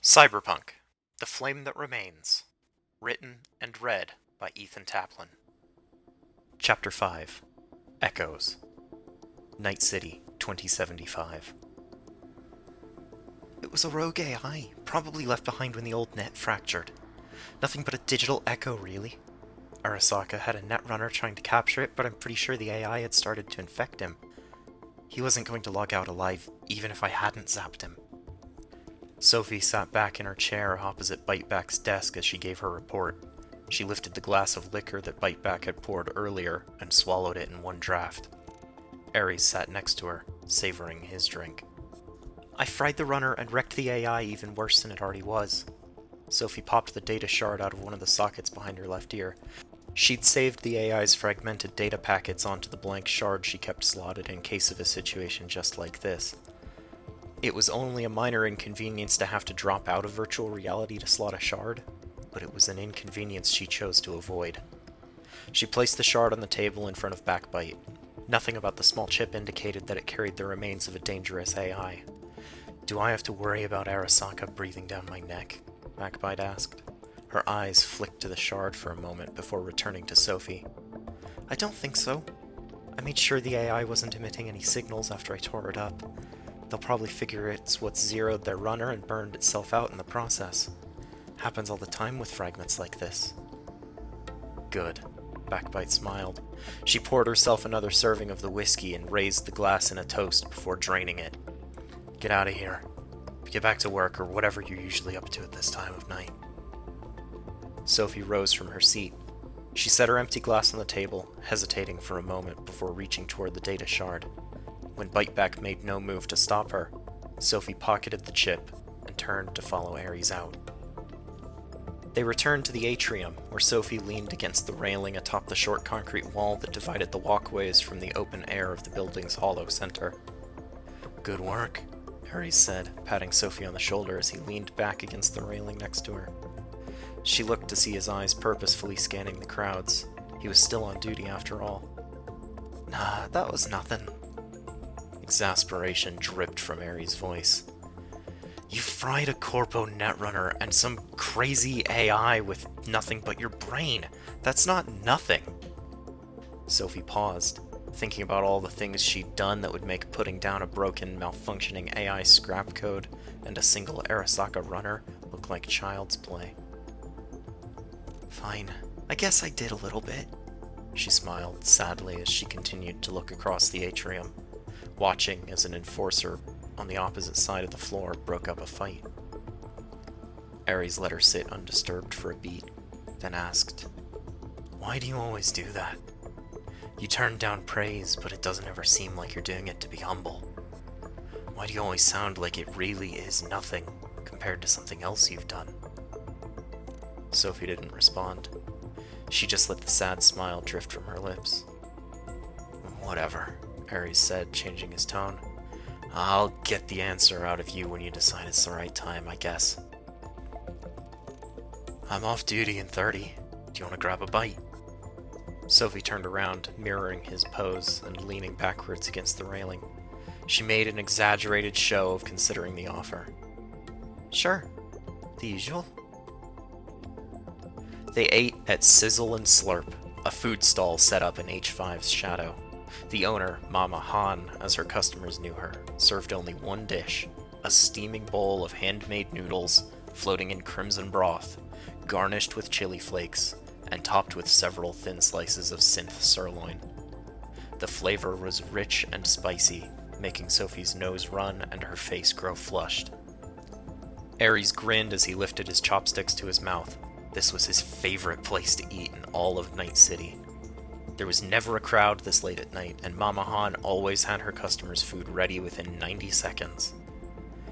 Cyberpunk, The Flame That Remains. Written and read by Ethan Taplin. Chapter 5. Echoes. Night City, 2075. It was a rogue AI, probably left behind when the old net fractured. Nothing but a digital echo, really. Arasaka had a netrunner trying to capture it, but I'm pretty sure the AI had started to infect him. He wasn't going to log out alive, even if I hadn't zapped him. Sophie sat back in her chair opposite Biteback's desk as she gave her report. She lifted the glass of liquor that Biteback had poured earlier and swallowed it in one draft. Ares sat next to her, savoring his drink. I fried the runner and wrecked the AI even worse than it already was. Sophie popped the data shard out of one of the sockets behind her left ear. She'd saved the AI's fragmented data packets onto the blank shard she kept slotted in case of a situation just like this. It was only a minor inconvenience to have to drop out of virtual reality to slot a shard, but it was an inconvenience she chose to avoid. She placed the shard on the table in front of Backbite. Nothing about the small chip indicated that it carried the remains of a dangerous AI. Do I have to worry about Arasaka breathing down my neck? Backbite asked. Her eyes flicked to the shard for a moment before returning to Sophie. I don't think so. I made sure the AI wasn't emitting any signals after I tore it up. They'll probably figure it's what zeroed their runner and burned itself out in the process. Happens all the time with fragments like this. Good. Backbite smiled. She poured herself another serving of the whiskey and raised the glass in a toast before draining it. Get out of here. Get back to work or whatever you're usually up to at this time of night. Sophie rose from her seat. She set her empty glass on the table, hesitating for a moment before reaching toward the data shard. When Biteback made no move to stop her, Sophie pocketed the chip and turned to follow Ares out. They returned to the atrium, where Sophie leaned against the railing atop the short concrete wall that divided the walkways from the open air of the building's hollow center. Good work, Ares said, patting Sophie on the shoulder as he leaned back against the railing next to her. She looked to see his eyes purposefully scanning the crowds. He was still on duty after all. Nah, that was nothing. Exasperation dripped from Ares' voice. You fried a Corpo Netrunner and some crazy AI with nothing but your brain. That's not nothing. Sophie paused, thinking about all the things she'd done that would make putting down a broken, malfunctioning AI scrap code and a single Arasaka runner look like child's play. Fine, I guess I did a little bit, she smiled sadly as she continued to look across the atrium, watching as an enforcer on the opposite side of the floor broke up a fight. Ares let her sit undisturbed for a beat, then asked, Why do you always do that? You turn down praise, but it doesn't ever seem like you're doing it to be humble. Why do you always sound like it really is nothing compared to something else you've done? Sophie didn't respond. She just let the sad smile drift from her lips. Whatever, Ares said, changing his tone. I'll get the answer out of you when you decide it's the right time, I guess. I'm off duty in 30. Do you want to grab a bite? Sophie turned around, mirroring his pose and leaning backwards against the railing. She made an exaggerated show of considering the offer. Sure. The usual. They ate at Sizzle and Slurp, a food stall set up in H5's shadow. The owner, Mama Han, as her customers knew her, served only one dish, a steaming bowl of handmade noodles floating in crimson broth, garnished with chili flakes, and topped with several thin slices of synth sirloin. The flavor was rich and spicy, making Sophie's nose run and her face grow flushed. Ares grinned as he lifted his chopsticks to his mouth. This was his favorite place to eat in all of Night City. There was never a crowd this late at night, and Mama Han always had her customers' food ready within 90 seconds.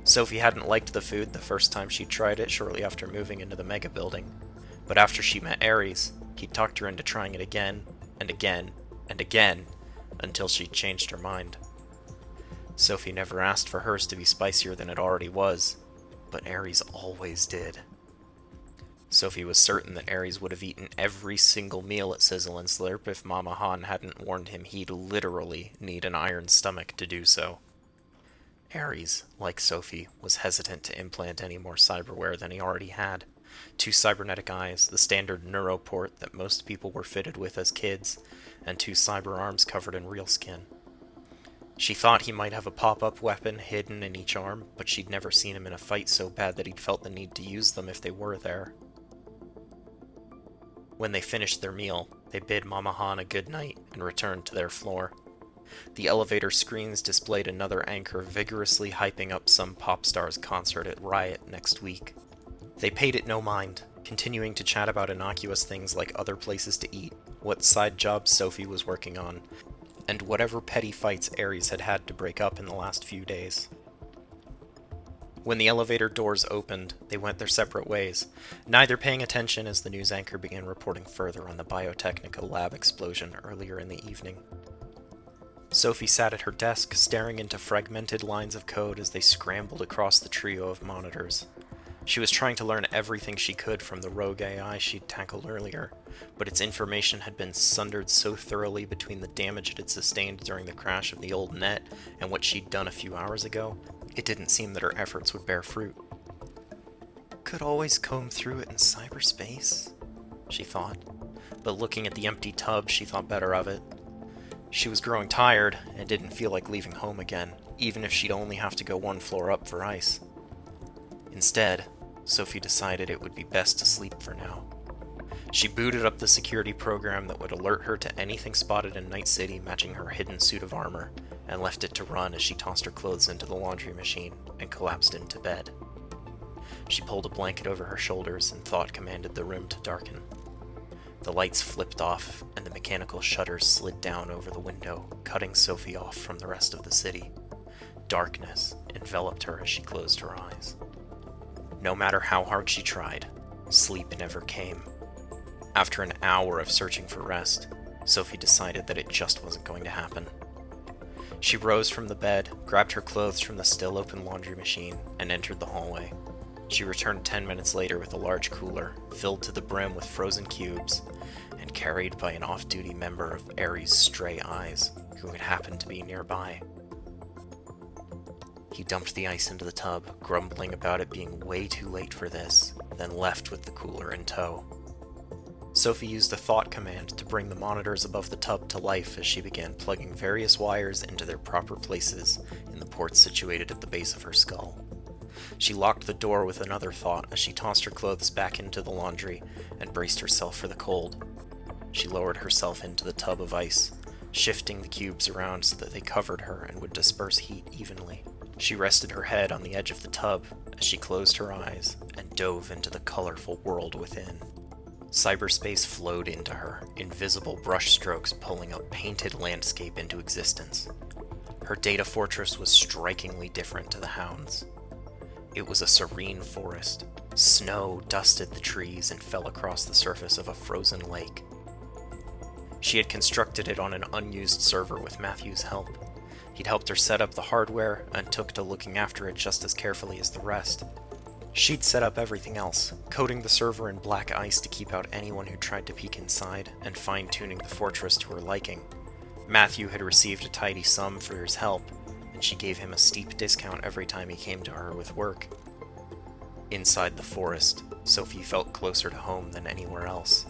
Sophie hadn't liked the food the first time she'd tried it shortly after moving into the mega building, but after she met Ares, he talked her into trying it again, and again, and again, until she'd changed her mind. Sophie never asked for hers to be spicier than it already was, but Ares always did. Sophie was certain that Ares would have eaten every single meal at Sizzle and Slurp if Mama Han hadn't warned him he'd literally need an iron stomach to do so. Ares, like Sophie, was hesitant to implant any more cyberware than he already had. 2 cybernetic eyes, the standard neuroport that most people were fitted with as kids, and 2 cyber arms covered in real skin. She thought he might have a pop-up weapon hidden in each arm, but she'd never seen him in a fight so bad that he'd felt the need to use them if they were there. When they finished their meal, they bid Mama Han a good night and returned to their floor. The elevator screens displayed another anchor vigorously hyping up some pop star's concert at Riot next week. They paid it no mind, continuing to chat about innocuous things like other places to eat, what side jobs Sophie was working on, and whatever petty fights Ares had had to break up in the last few days. When the elevator doors opened, they went their separate ways, neither paying attention as the news anchor began reporting further on the biotechnical lab explosion earlier in the evening. Sophie sat at her desk, staring into fragmented lines of code as they scrambled across the trio of monitors. She was trying to learn everything she could from the rogue AI she'd tackled earlier, but its information had been sundered so thoroughly between the damage it had sustained during the crash of the old net and what she'd done a few hours ago, it didn't seem that her efforts would bear fruit. Could always comb through it in cyberspace, she thought, but looking at the empty tub, she thought better of it. She was growing tired and didn't feel like leaving home again, even if she'd only have to go 1 floor up for ice. Instead, Sophie decided it would be best to sleep for now. She booted up the security program that would alert her to anything spotted in Night City matching her hidden suit of armor, and left it to run as she tossed her clothes into the laundry machine and collapsed into bed. She pulled a blanket over her shoulders and thought commanded the room to darken. The lights flipped off, and the mechanical shutters slid down over the window, cutting Sophie off from the rest of the city. Darkness enveloped her as she closed her eyes. No matter how hard she tried, sleep never came. After an hour of searching for rest, Sophie decided that it just wasn't going to happen. She rose from the bed, grabbed her clothes from the still-open laundry machine, and entered the hallway. She returned 10 minutes later with a large cooler, filled to the brim with frozen cubes, and carried by an off-duty member of Ares' Stray Eyes, who had happened to be nearby. He dumped the ice into the tub, grumbling about it being way too late for this, then left with the cooler in tow. Sophie used a thought command to bring the monitors above the tub to life as she began plugging various wires into their proper places in the ports situated at the base of her skull. She locked the door with another thought as she tossed her clothes back into the laundry and braced herself for the cold. She lowered herself into the tub of ice, shifting the cubes around so that they covered her and would disperse heat evenly. She rested her head on the edge of the tub as she closed her eyes and dove into the colorful world within. Cyberspace flowed into her, invisible brushstrokes pulling a painted landscape into existence. Her data fortress was strikingly different to the Hound's. It was a serene forest. Snow dusted the trees and fell across the surface of a frozen lake. She had constructed it on an unused server with Matthew's help. He'd helped her set up the hardware and took to looking after it just as carefully as the rest. She'd set up everything else, coating the server in black ice to keep out anyone who tried to peek inside, and fine-tuning the fortress to her liking. Matthew had received a tidy sum for his help, and she gave him a steep discount every time he came to her with work. Inside the forest, Sophie felt closer to home than anywhere else.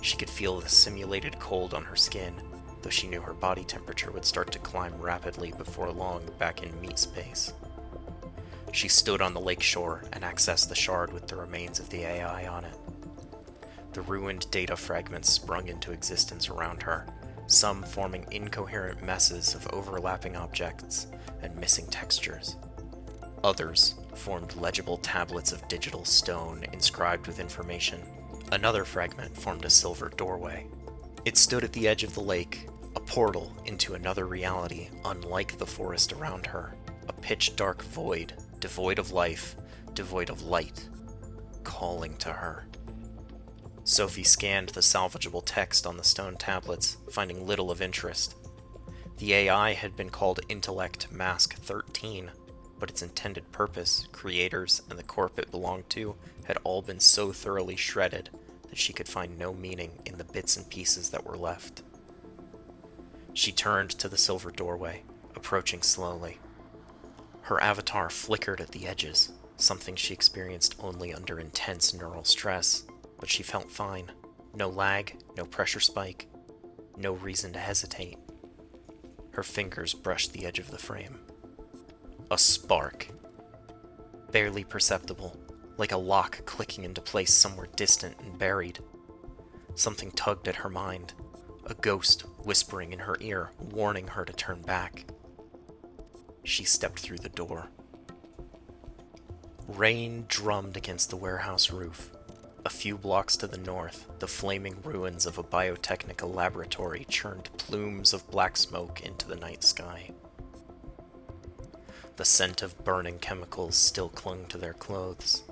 She could feel the simulated cold on her skin, though she knew her body temperature would start to climb rapidly before long back in meat space. She stood on the lake shore and accessed the shard with the remains of the AI on it. The ruined data fragments sprung into existence around her, some forming incoherent messes of overlapping objects and missing textures. Others formed legible tablets of digital stone inscribed with information. Another fragment formed a silver doorway. It stood at the edge of the lake, a portal into another reality unlike the forest around her, a pitch-dark void, devoid of life, devoid of light, calling to her. Sophie scanned the salvageable text on the stone tablets, finding little of interest. The AI had been called Intellect Mask 13, but its intended purpose, creators, and the corp it belonged to had all been so thoroughly shredded that she could find no meaning in the bits and pieces that were left. She turned to the silver doorway, approaching slowly. Her avatar flickered at the edges, something she experienced only under intense neural stress, but she felt fine. No lag, no pressure spike, no reason to hesitate. Her fingers brushed the edge of the frame. A spark. Barely perceptible, like a lock clicking into place somewhere distant and buried. Something tugged at her mind, a ghost whispering in her ear, warning her to turn back. She stepped through the door. Rain drummed against the warehouse roof. A few blocks to the north, the flaming ruins of a biotechnical laboratory churned plumes of black smoke into the night sky. The scent of burning chemicals still clung to their clothes.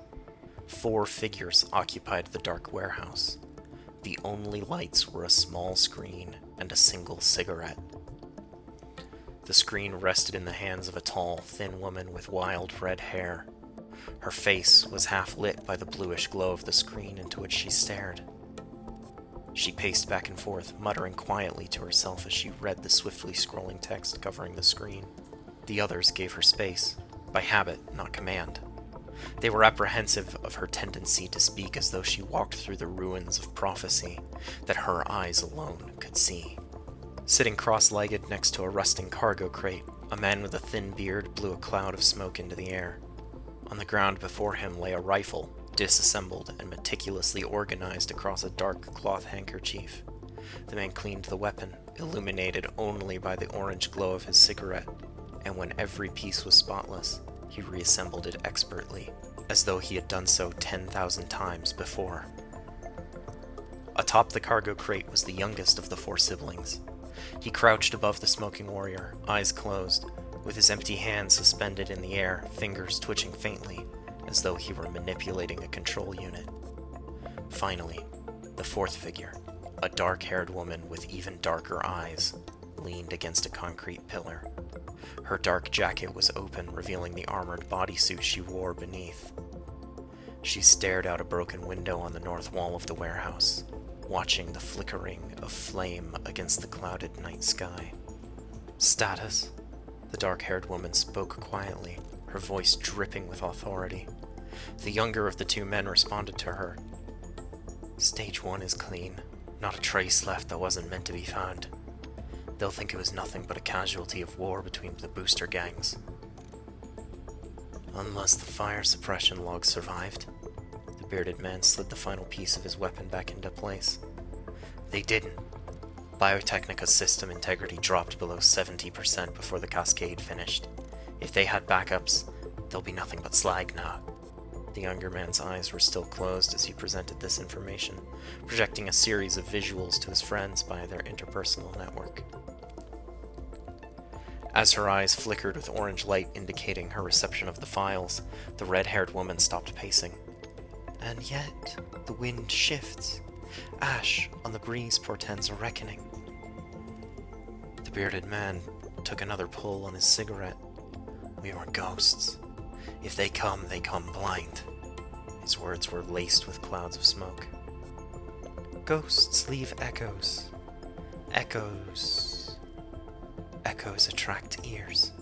4 figures occupied the dark warehouse. The only lights were a small screen and a single cigarette. The screen rested in the hands of a tall, thin woman with wild red hair. Her face was half lit by the bluish glow of the screen into which she stared. She paced back and forth, muttering quietly to herself as she read the swiftly scrolling text covering the screen. The others gave her space, by habit, not command. They were apprehensive of her tendency to speak as though she walked through the ruins of prophecy that her eyes alone could see. Sitting cross-legged next to a rusting cargo crate, a man with a thin beard blew a cloud of smoke into the air. On the ground before him lay a rifle, disassembled and meticulously organized across a dark cloth handkerchief. The man cleaned the weapon, illuminated only by the orange glow of his cigarette, and when every piece was spotless, he reassembled it expertly, as though he had done so 10,000 times before. Atop the cargo crate was the youngest of the 4 siblings. He crouched above the smoking warrior, eyes closed, with his empty hands suspended in the air, fingers twitching faintly, as though he were manipulating a control unit. Finally, the 4th figure, a dark-haired woman with even darker eyes, leaned against a concrete pillar. Her dark jacket was open, revealing the armored bodysuit she wore beneath. She stared out a broken window on the north wall of the warehouse, watching the flickering of flame against the clouded night sky. "Status?" The dark-haired woman spoke quietly, her voice dripping with authority. The younger of the 2 men responded to her. "Stage 1 is clean. Not a trace left that wasn't meant to be found. They'll think it was nothing but a casualty of war between the booster gangs. Unless the fire suppression logs survived." The bearded man slid the final piece of his weapon back into place. "They didn't. Biotechnica's system integrity dropped below 70% before the cascade finished. If they had backups, there'll be nothing but slag now." The younger man's eyes were still closed as he presented this information, projecting a series of visuals to his friends by their interpersonal network. As her eyes flickered with orange light indicating her reception of the files, the red-haired woman stopped pacing. "And yet, the wind shifts. Ash on the breeze portends a reckoning." The bearded man took another pull on his cigarette. "We were ghosts. If they come blind." His words were laced with clouds of smoke. "Ghosts leave echoes. Echoes attract ears."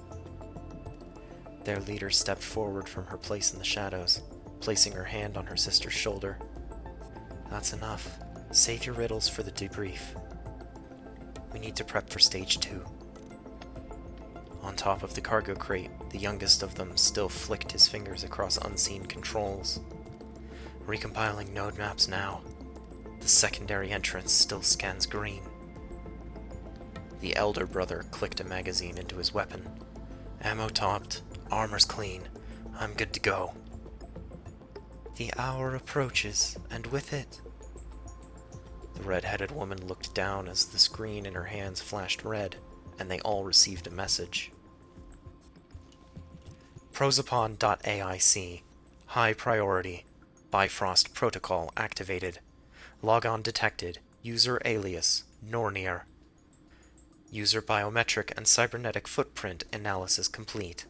Their leader stepped forward from her place in the shadows, placing her hand on her sister's shoulder. "That's enough. Save your riddles for the debrief. We need to prep for stage 2. On top of the cargo crate, the youngest of them still flicked his fingers across unseen controls. "Recompiling node maps now. The secondary entrance still scans green." The elder brother clicked a magazine into his weapon. "Ammo topped, armor's clean. I'm good to go." "The hour approaches, and with it..." The red-headed woman looked down as the screen in her hands flashed red, and they all received a message. Prosopon.aic. High priority. Bifrost protocol activated. Logon detected. User alias Nornir. User biometric and cybernetic footprint analysis complete.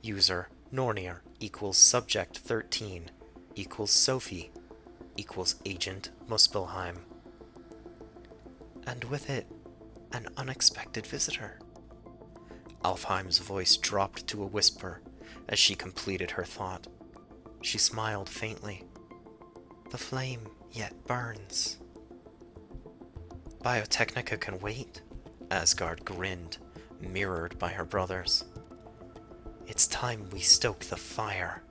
User Nornir equals subject 13 equals Sophie equals Agent Muspelheim. And with it, an unexpected visitor. Alfheim's voice dropped to a whisper, as she completed her thought. She smiled faintly. The flame yet burns. Biotechnica can wait, Asgard grinned, mirrored by her brothers. It's time we stoke the fire.